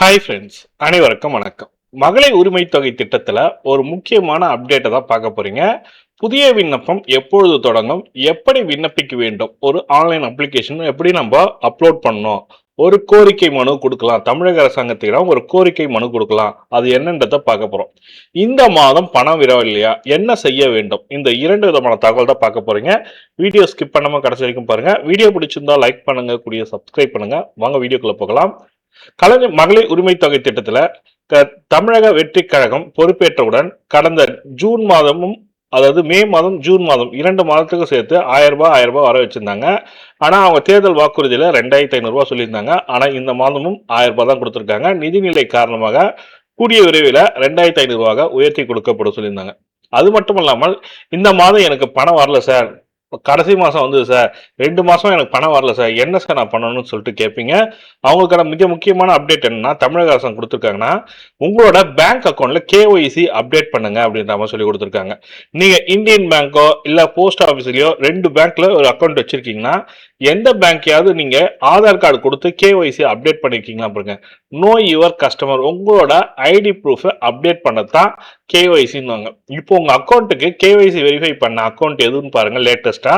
Hi friends, அனைவருக்கும் வணக்கம். மகளிர் உரிமை தொகை திட்டத்தில் ஒரு முக்கியமான அப்டேட்டை தான் பார்க்க போறீங்க. புதிய விண்ணப்பம் எப்பொழுது தொடங்கும், எப்படி விண்ணப்பிக்க வேண்டும், ஒரு ஆன்லைன் அப்ளிகேஷன் எப்படி நம்ம அப்லோட் பண்ணணும், ஒரு கோரிக்கை மனு கொடுக்கலாம், தமிழக அரசாங்கத்திடம் ஒரு கோரிக்கை மனு கொடுக்கலாம், அது என்னன்றதை பார்க்க போறோம். இந்த மாதம் பணம் விரவில்லையா, என்ன செய்ய வேண்டும், இந்த இரண்டு விதமான தகவல் தான் பார்க்க போறீங்க. வீடியோ ஸ்கிப் பண்ணாம கடைசி வரைக்கும் பாருங்க. வீடியோ பிடிச்சிருந்தா லைக் பண்ணுங்க, கூடிய சப்ஸ்கிரைப் பண்ணுங்க. வாங்க வீடியோக்குள்ள போகலாம். கலைஞர் மகளிர் உரிமை தொகை திட்டத்துல தமிழக வெற்றி கழகம் பொறுப்பேற்றவுடன் கடந்த ஜூன் மாதமும் அதாவது மே மாதம் ஜூன் மாதம் 2 மாதத்துக்கும் சேர்த்து 1000 ரூபாய் வர வச்சிருந்தாங்க. ஆனா அவங்க தேர்தல் வாக்குறுதியில 2500 ரூபாய் சொல்லியிருந்தாங்க. ஆனா இந்த மாதமும் 1000 ரூபாய் தான் கொடுத்திருக்காங்க. நிதிநிலை காரணமாக கூடிய விரைவில் 2500 ரூபாய் உயர்த்தி கொடுக்கப்படும் சொல்லியிருந்தாங்க. அது மட்டும் இல்லாமல் இந்த மாதம் எனக்கு பணம் வரல சார், கடைசி மாசம் வந்து சார் 2 மாசம் எனக்கு பணம் வரல சார், என்ன சார் நான் பண்ணணும்னு சொல்லிட்டு கேட்பீங்க. அவங்களுக்கான மிக முக்கியமான அப்டேட் என்னன்னா, தமிழக அரசு கொடுத்துருக்காங்கன்னா, உங்களோட பேங்க் அக்கௌண்ட்ல கேஒய்சி அப்டேட் பண்ணுங்க அப்படின்ற மாதிரி சொல்லி கொடுத்துருக்காங்க. நீங்க இந்தியன் பேங்கோ இல்ல போஸ்ட் ஆபீஸ்லயோ 2 பேங்க்ல ஒரு அக்கௌண்ட் வச்சிருக்கீங்கன்னா, எந்த பேங்கையாவது நீங்க ஆதார் கார்டு கொடுத்து கேஒய்சி அப்டேட் பண்ணிருக்கீங்களா பாருங்க. நோ யுவர் கஸ்டமர், உங்களோட ஐடி ப்ரூஃப் அப்டேட் பண்ணத்தான் கேஒய்சின்னு. இப்போ உங்க அக்கௌண்ட்டுக்கு கேஒய்சி வெரிஃபை பண்ண அக்கௌண்ட் எதுன்னு பாருங்க. லேட்டஸ்டா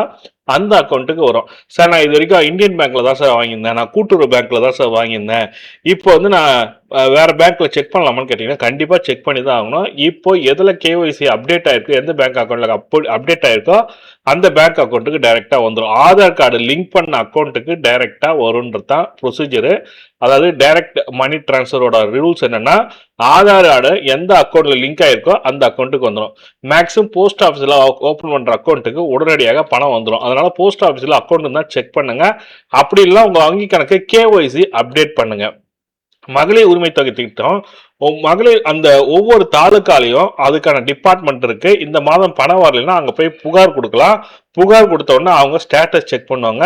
அந்த அக்கௌண்ட்டுக்கு வரும். சார் நான் இது வரைக்கும் இந்தியன் பேங்க்ல தான் சார் வாங்கியிருந்தேன், நான் கூட்டுறவு பேங்க்ல தான் சார் வாங்கியிருந்தேன், இப்போ வந்து நான் வேற பேங்க்ல செக் பண்ணலாமான்னு கேட்டீங்கன்னா கண்டிப்பா செக் பண்ணி தான் ஆகணும். இப்போ எதுல கேஒய்சி அப்டேட் ஆயிருக்கு, எந்த பேங்க் அக்கௌண்ட்ல அப்டேட் ஆயிருக்கோ அந்த பேங்க் அக்கௌண்ட்டுக்கு டைரக்டா வந்துடும். ஆதார் கார்டு லிங்க் பண்ண அக்கௌண்ட்டுக்கு டைரக்டா வரும்ன்றதான் ப்ரொசீஜரு. அதாவது டைரக்ட் மணி டிரான்ஸ்ஃபரோட ரூல்ஸ் என்னன்னா, ஆதார் கார்டு எந்த அக்கௌண்ட்ல லிங்க் ஆயிருக்கோ அந்த அக்கௌண்ட்டுக்கு வந்துடும். மேக்ஸிமம் போஸ்ட் ஆஃபீஸ்ல ஓபன் பண்ற அக்கௌண்ட்டுக்கு உடனடியாக பணம் வந்துடும். அதனால போஸ்ட் ஆஃபீஸ்ல அக்கௌண்ட் தான் செக் பண்ணுங்க. அப்படி இல்லை உங்க வங்கி கணக்கு கேஒய்சி அப்டேட் பண்ணுங்க. மகளிர் உரிமை தொகை திட்டம் மகளிர் அந்த ஒவ்வொரு தாலுக்காலையும் அதுக்கான டிபார்ட்மெண்ட் இருக்கு. இந்த மாதம் பணம் வரலைன்னா அங்க போய் புகார் கொடுக்கலாம். புகார் கொடுத்த உடனே அவங்க ஸ்டேட்டஸ் செக் பண்ணுவாங்க.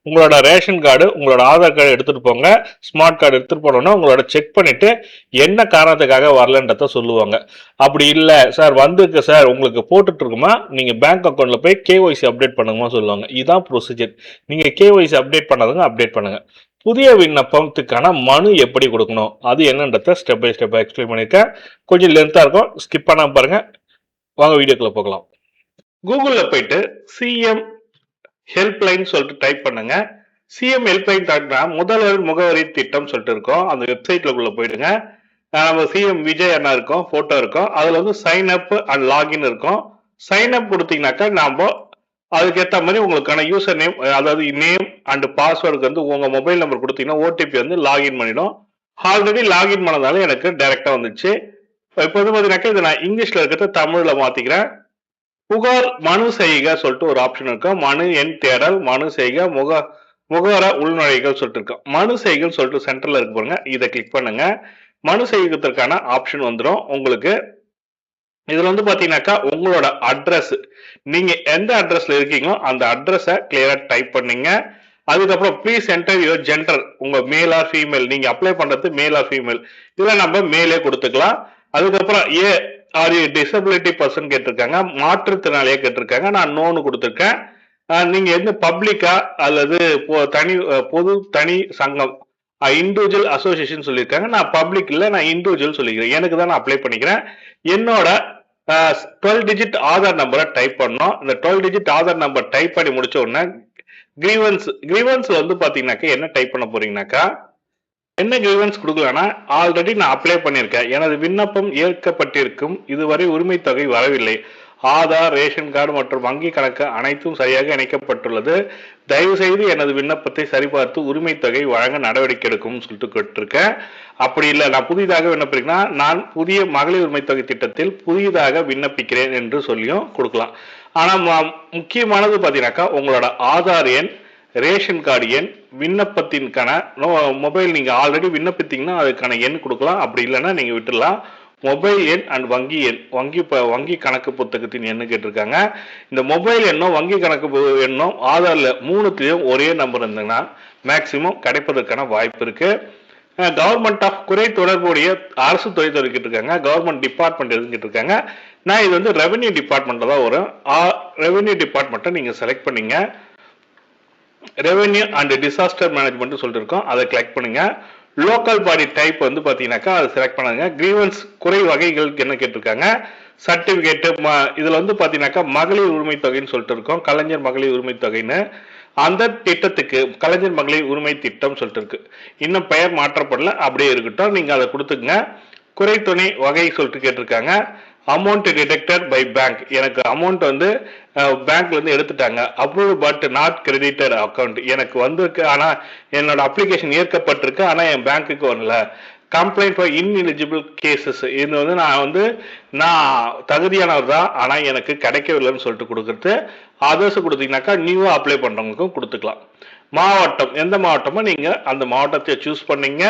உங்களோட ரேஷன் கார்டு, உங்களோட ஆதார் கார்டு எடுத்துட்டு போங்க, ஸ்மார்ட் கார்டு எடுத்துட்டு போனோம்னா உங்களோட செக் பண்ணிட்டு என்ன காரணத்துக்காக வரலன்றத சொல்லுவாங்க. அப்படி இல்லை சார் வந்திருக்கு சார் உங்களுக்கு போட்டுட்டு இருக்குமா, நீங்க பேங்க் அக்கௌண்ட்ல போய் கேஒய்சி அப்டேட் பண்ணுங்கன்னு சொல்லுவாங்க. இதுதான் ப்ரொசீஜர். நீங்க கேஒய்சி அப்டேட் பண்ணாதுங்க அப்டேட் பண்ணுங்க. புதிய விண்ணப்பத்துக்கான மனு எப்படி கொடுக்கணும், அது என்னன்றத ஸ்டெப் பை ஸ்டெப் எக்ஸ்பிளைன் பண்ணிருக்கேன். கொஞ்சம் லென்த்தா இருக்கும், ஸ்கிப் பண்ணாம பாருங்க. வாங்க வீடியோக்குள்ள போகலாம். கூகுள்ல போயிட்டு சிஎம் ஹெல்ப்லைன் சொல்லிட்டு டைப் பண்ணுங்க. சிஎம் ஹெல்ப்லைன் முதல்வர் முகவரி திட்டம் சொல்லிட்டு இருக்கோம். அந்த வெப்சைட்ல போயிடுங்க. நம்ம சிஎம் விஜய் அண்ணா இருக்கும், போட்டோ இருக்கும். அதுல வந்து சைன் அப் அண்ட் லாகின் இருக்கும். சைன் அப் கொடுத்தீங்கன்னாக்கா நாம அதுக்கேற்ற மாதிரி உங்களுக்கான யூசர் நேம், அதாவது நேம் அண்ட் பாஸ்வேர்டுக்கு வந்து உங்க மொபைல் நம்பர் கொடுத்தீங்கன்னா ஓடிபி வந்து லாகின் பண்ணிடும். ஆல்ரெடி லாகின் பண்ணதால எனக்கு டைரக்டா வந்துச்சு. இப்போ வந்து பாத்தீங்கன்னாக்கா இதை நான் இங்கிலீஷ்ல இருக்கிறத தமிழ்ல மாத்திக்கிறேன். புகார் மனு செய்க சொல்லிட்டு ஒரு ஆப்ஷன் இருக்கும். மனு எண் தேடல், மனு செய்க, முகவர உள்நுழைகள் சொல்லிட்டு இருக்கும். மனு செய்கள் சொல்லிட்டு சென்டர்ல இருக்கு பாருங்க, இதை கிளிக் பண்ணுங்க. மனு செய்கிறதுக்கான ஆப்ஷன் வந்துடும் உங்களுக்கு. இதுல வந்து பாத்தீங்கன்னாக்கா உங்களோட அட்ரஸ், நீங்க எந்த அட்ரஸ்ல இருக்கீங்களோ அந்த அட்ரஸை கிளியரா டைப் பண்ணீங்க. அதுக்கப்புறம் ப்ளீஸ் என்டர் யுவர் ஜெண்டர், உங்க மேல் ஆர் ஃபீமேல், நீங்க அப்ளை பண்றது மேல் ஆர் ஃபீமேல், இதுல நம்ம மேலே கொடுத்துக்கலாம். அதுக்கப்புறம் A are you disability person கேட்டிருக்காங்க, மாற்றுத்திறனாளியே கேட்டிருக்காங்க, நான் நோன்னு கொடுத்துருக்கேன். நீங்க எந்த பப்ளிக்கா அல்லது பொது தனி சங்கம் இண்டிவிஜுவல் அசோசியேஷன் சொல்லியிருக்காங்க, நான் பப்ளிக் இல்ல நான் இண்டிவிஜுவல் சொல்லிக்கிறேன். எனக்கு தான் நான் அப்ளை பண்ணிக்கிறேன். என்னோட 12 டிஜிட் ஆதார் நம்பரை டைப் பண்ணோம். இந்த 12 டிஜிட் ஆதார் நம்பர் டைப் பண்ணி முடிச்ச உடனே கிரீவன்ஸ் வந்து பாத்தீங்கன்னாக்கா என்ன டைப் பண்ண போறீங்கன்னாக்கா, என்ன கிரீவன்ஸ் கொடுக்கலன்னா, ஆல்ரெடி நான் அப்ளை பண்ணியிருக்கேன், எனது விண்ணப்பம் ஏற்கப்பட்டிருக்கும், இதுவரை உரிமை தொகை வரவில்லை, ஆதார், ரேஷன் கார்டு மற்றும் வங்கி கணக்கு அனைத்தும் சரியாக இணைக்கப்பட்டுள்ளது, தயவு செய்து எனது விண்ணப்பத்தை சரிபார்த்து உரிமை தொகை வழங்க நடவடிக்கை எடுக்கும் சொல்லிட்டு கேட்டிருக்கேன். அப்படி இல்லை நான் புதிதாக விண்ணப்பிக்கிறேன்னா, நான் புதிய மகளிர் உரிமை தொகை திட்டத்தில் புதிதாக விண்ணப்பிக்கிறேன் என்று சொல்லியும் கொடுக்கலாம். ஆனா முக்கியமானது பாத்தீங்கன்னாக்கா உங்களோட ஆதார் எண், ரேஷன் கார்டு எண், விண்ணப்பத்தின்கான மொபைல், நீங்க ஆல்ரெடி விண்ணப்பித்தீங்கன்னா அதுக்கான எண் கொடுக்கலாம். அப்படி இல்லைன்னா நீங்க விட்டுடலாம். மொபைல் எண் அண்ட் வங்கி எண், வங்கி கணக்கு புத்தகத்தின் எண்ணு கேட்டிருக்காங்க. இந்த மொபைல் எண்ணும் வங்கி கணக்கு எண்ணும் ஆதார்ல மூணுத்திலையும் ஒரே நம்பர் இருந்ததுன்னா மேக்சிமம் கிடைப்பதற்கான வாய்ப்பு இருக்கு. கவர்மெண்ட் ஆஃப் குறை தொடர்புடைய அரசு துறை கேட்டிருக்காங்க, கவர்மெண்ட் டிபார்ட்மெண்ட் எதுன்னு கேட்டிருக்காங்க. நான் இது வந்து ரெவன்யூ டிபார்ட்மெண்ட்ல தான் வரும். ரெவன்யூ டிபார்ட்மெண்ட்டை நீங்க செலக்ட் பண்ணீங்க. ரெவன்யூ அண்ட் டிசாஸ்டர் மேனேஜ்மெண்ட் சொல்லிட்டு இருக்கோம், அதை கிளிக் பண்ணுங்க. லோக்கல் பாடி டைப் வந்து பார்த்தீங்கன்னாக்கா அதை செலக்ட் பண்ணுங்க. கிரீவன்ஸ் குறை வகைகளுக்கு என்ன கேட்டிருக்காங்க, சர்டிஃபிகேட்டு இதில் வந்து பார்த்தீங்கன்னாக்கா மகளிர் உரிமை தொகைன்னு சொல்லிட்டு இருக்கோம், கலைஞர் மகளிர் உரிமை தொகைன்னு. அந்த திட்டத்துக்கு கலைஞர் மகளிர் உரிமை திட்டம் சொல்லிட்டு இருக்கு, இன்னும் பெயர் மாற்றப்படல, அப்படியே இருக்கட்டும், நீங்கள் அதை கொடுத்துக்குங்க. குறை துணை வகை சொல்லிட்டு கேட்டிருக்காங்க. அமௌண்ட் டிடெக்டட் பை பேங்க், எனக்கு அமௌண்ட் வந்து பேங்க்ல இருந்து எடுத்துட்டாங்க, approve but not credited account, எனக்கு வந்திருக்கு ஆனா என்னோட அப்ளிகேஷன் ஏற்கப்பட்டிருக்கு ஆனா என் பேங்க்குக்கு வரல. கம்ப்ளைண்ட் ஃபார் இன்எலிஜிபிள் கேசஸ், இது வந்து நான் தகுதியானவர் தான் ஆனா எனக்கு கிடைக்கவில்லைன்னு சொல்லிட்டு கொடுக்குறது. அதர்ஸ் கொடுத்தீங்கன்னாக்கா நியூவா அப்ளை பண்றவங்களுக்கும் கொடுத்துக்கலாம். மாவட்டம், எந்த மாவட்டமோ நீங்க அந்த மாவட்டத்தை சூஸ் பண்ணீங்க.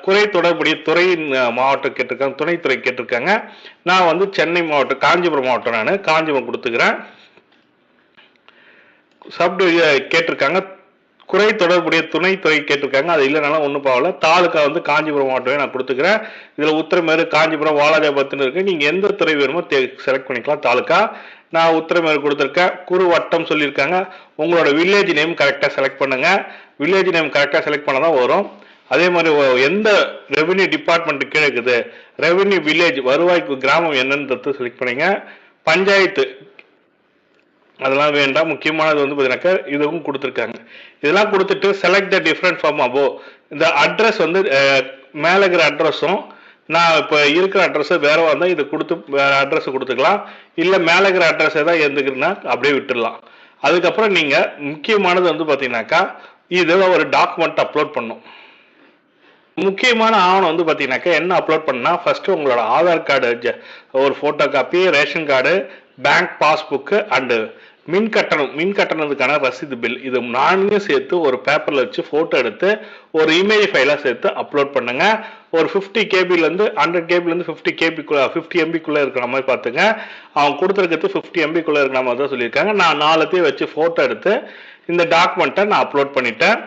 குறை தொடர்புடைய துறையின் மாவட்டம் கேட்டிருக்காங்க, துணைத்துறை கேட்டிருக்காங்க. நான் வந்து சென்னை மாவட்டம், காஞ்சிபுரம் மாவட்டம், நான் காஞ்சிபுரம் கொடுத்துக்கிறேன். சப் கேட்டிருக்காங்க, குறை தொடர்புடைய துணைத்துறை கேட்டிருக்காங்க, அது இல்லைனாலும் ஒன்றும் பாவல. தாலுக்கா வந்து காஞ்சிபுரம் மாவட்டமே நான் கொடுத்துக்கிறேன். இதில் உத்திரமேறு, காஞ்சிபுரம், வாலாஜாபாத்னு இருக்கு, நீங்கள் எந்த துறை வேணுமோ செலக்ட் பண்ணிக்கலாம். தாலுக்கா நான் உத்திரமேறு கொடுத்துருக்கேன். குறு வட்டம் சொல்லியிருக்காங்க. உங்களோட வில்லேஜ் நேம் கரெக்டாக செலக்ட் பண்ணுங்க. வில்லேஜ் நேம் கரெக்டாக செலக்ட் பண்ண தான் வரும். அதே மாதிரி எந்த ரெவென்யூ டிபார்ட்மெண்ட் கீழே இருக்குது, ரெவென்யூ வில்லேஜ் வருவாய்க்கு கிராமம் என்னன்னு செலக்ட் பண்ணுங்க. பஞ்சாயத்து அதெல்லாம் வேண்டாம். முக்கியமானது வந்து பார்த்தீங்கன்னாக்கா இதுவும் கொடுத்துருக்காங்க. இதெல்லாம் கொடுத்துட்டு செலக்ட் த டிஃப்ரெண்ட் ஃபார்ம் அபோ, இந்த அட்ரஸ் வந்து மேலே இருக்கிற அட்ரஸும் நான் இப்போ இருக்கிற அட்ரஸ் வேற வந்தால் இது கொடுத்து வேற அட்ரஸ் கொடுத்துக்கலாம். இல்லை மேலே இருக்கிற அட்ரஸ் ஏதாவது இருந்துக்குன்னா அப்படியே விட்டுடலாம். அதுக்கப்புறம் நீங்கள் முக்கியமானது வந்து பார்த்தீங்கன்னாக்கா இதில் ஒரு டாக்குமெண்ட் அப்லோட் பண்ணும். முக்கியமான ஆவணம் வந்து பார்த்தீங்கன்னாக்கா என்ன அப்லோட் பண்ணா, ஃபர்ஸ்ட் உங்களோட ஆதார் கார்டு ஒரு photocopy, ration card, bank passbook and மின் கட்டணத்துக்கான ரசீது பில், இது 4 சேர்த்து ஒரு பேப்பர்ல வச்சு போட்டோ எடுத்து ஒரு இமேஜ் ஃபைலா சேர்த்து அப்லோட் பண்ணுங்க. ஒரு 50 கேபிலேருந்து 100 கேபிலேருந்து 50 கேபிக்குள்ள 50 எம்பிக்குள்ள இருக்கிற மாதிரி பார்த்துங்க. அவங்க கொடுத்துருக்கிறது 50 எம்பிக்குள்ள இருக்கிற மாதிரி தான் சொல்லியிருக்காங்க. நான் 4த்தையும் வச்சு போட்டோ எடுத்து இந்த டாக்குமெண்ட்டை நான் அப்லோட் பண்ணிட்டேன்.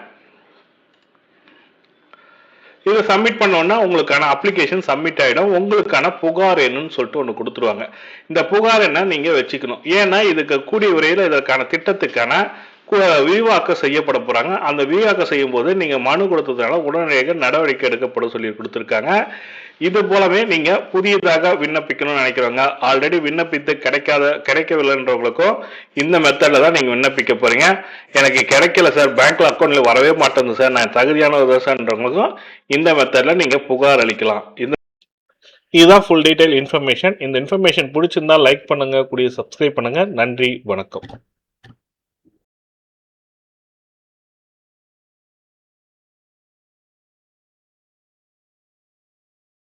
இதை சப்மிட் பண்ணோன்னா உங்களுக்கான அப்ளிகேஷன் சப்மிட் ஆகிடும். உங்களுக்கான புகார் என்னன்னு சொல்லிட்டு ஒன்று கொடுத்துருவாங்க. இந்த புகார் என்ன நீங்கள் வச்சுக்கணும். ஏன்னா இதுக்கு கூடிய விரைவில் இதற்கான திட்டத்துக்கான விரிவாக்கம் செய்யப்பட போகிறாங்க. அந்த விரிவாக்கம் செய்யும் போது நீங்கள் மனு கொடுத்ததுனால உடனடியாக நடவடிக்கை எடுக்கப்படும் சொல்லி கொடுத்துருக்காங்க. இது போலவே நீங்கள் புதியதாக விண்ணப்பிக்கணும்னு நினைக்கிறவங்க, ஆல்ரெடி விண்ணப்பித்து கிடைக்கவில்லைன்றவங்களுக்கும் இந்த மெத்தடில் தான் நீங்கள் விண்ணப்பிக்க போகிறீங்க. எனக்கு கிடைக்கல சார், பேங்க்ல அக்கௌண்ட்ல வரவே மாட்டேங்குது சார், நான் தகுதியான விவசாயன்றவங்களுக்கும் இந்த மெத்தடில் நீங்கள் புகார் அளிக்கலாம். இதுதான் ஃபுல் டீடைல் இன்ஃபர்மேஷன். இந்த இன்ஃபர்மேஷன் பிடிச்சிருந்தா லைக் பண்ணுங்க, கூடிய சப்ஸ்கிரைப் பண்ணுங்க. நன்றி, வணக்கம்.